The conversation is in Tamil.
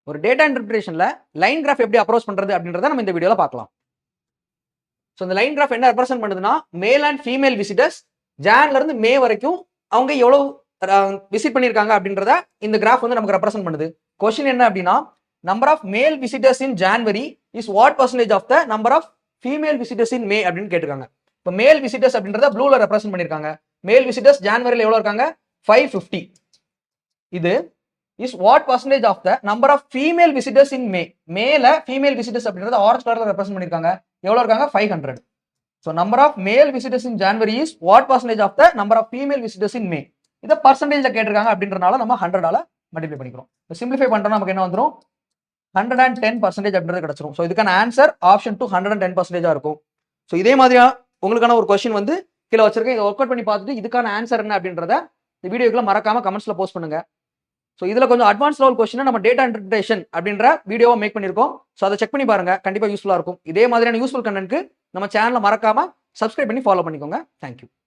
ஒரு டேட்டா இன்டர்பிரேஷன்ல லைன் கிராஃப் எப்படி அப்ரோச் பண்றது அப்படின்றத நம்ம இந்த வீடியோல பார்க்கலாம். ஸோ இந்த லைன் கிராஃப் என்ன ரெப்ரசென்ட் பண்ணுதுன்னா மேல் அண்ட் ஃபீமேல் விசிட்டர்ஸ் ஜான்ல இருந்து மே வரைக்கும் அவங்க எவ்வளவு விசிட் பண்ணியிருக்காங்க அப்படின்றத இந்த கிராஃப் வந்து நமக்கு ரெப்ரசென்ட் பண்ணுது. கொஸ்டின் என்ன அப்படின்னா number of male visitors in January is what percentage of the number of female visitors in May அப்படின்னு கேட்டிருக்காங்க. இப்போ மேல் விசிட்டர்ஸ் அப்படின்றத ப்ளூல ரெப்ரசென்ட் பண்ணியிருக்காங்க. மேல் விசிட்டர்ஸ் ஜான்வரியில் எவ்வளோ இருக்காங்க 550. இது is what percentage of the number of female visitors in May. மேல ஃபீமேல் விசிட்டர்ஸ் அப்படின்றத ஆரஞ்ச் கலர்ல ரெப்ரசென்ட் பண்ணியிருக்காங்க. எவ்வளோ இருக்காங்க 500. So number of male visitors in January is what percentage of the number of female visitors in May. இதை பர்சன்டேஜ்ல கேட்டிருக்காங்க அப்படின்றனால நம்ம 100ஆல மல்டிப்ளை பண்ணிக்கிறோம். சிம்பிளிஃபை பண்றோம்னா நமக்கு என்ன வந்துடும் 110% அப்படின்றது கிடைச்சிரும். ஸோ இதுக்கான ஆன்சர் ஆப்ஷன் 2 110% இருக்கும். ஸோ இதே மாதிரியா உங்களுக்கான ஒரு கொஸ்டின் வந்து கீழே வச்சிருக்கேன். இதை ஒர்க் அவுட் பண்ணி பார்த்துட்டு இதுக்கான ஆன்சர் என்ன அப்படின்றத இந்த வீடியோக்குள்ள மறக்காம கமெண்ட்ஸ்ல போஸ்ட் பண்ணுங்க. ஸோ இதுல கொஞ்சம் அட்வான்ஸ் லெவல் கொஸ்டின் நம்ம டேட்டா இன்டர்பிரேஷன் அப்படின்ற வீடியோவை மேக் பண்ணியிருக்கோம். ஸோ அதை செக் பண்ணி பாருங்க, கண்டிப்பா யூஸ்ஃபுல்லா இருக்கும். இதே மாதிரியான யூஸ்ஃபுல் கண்டென்ட்க்கு நம்ம சேனலை மறக்காம சப்ஸ்கிரைப் பண்ணி ஃபாலோ பண்ணிக்கோங்க. தேங்க்யூ.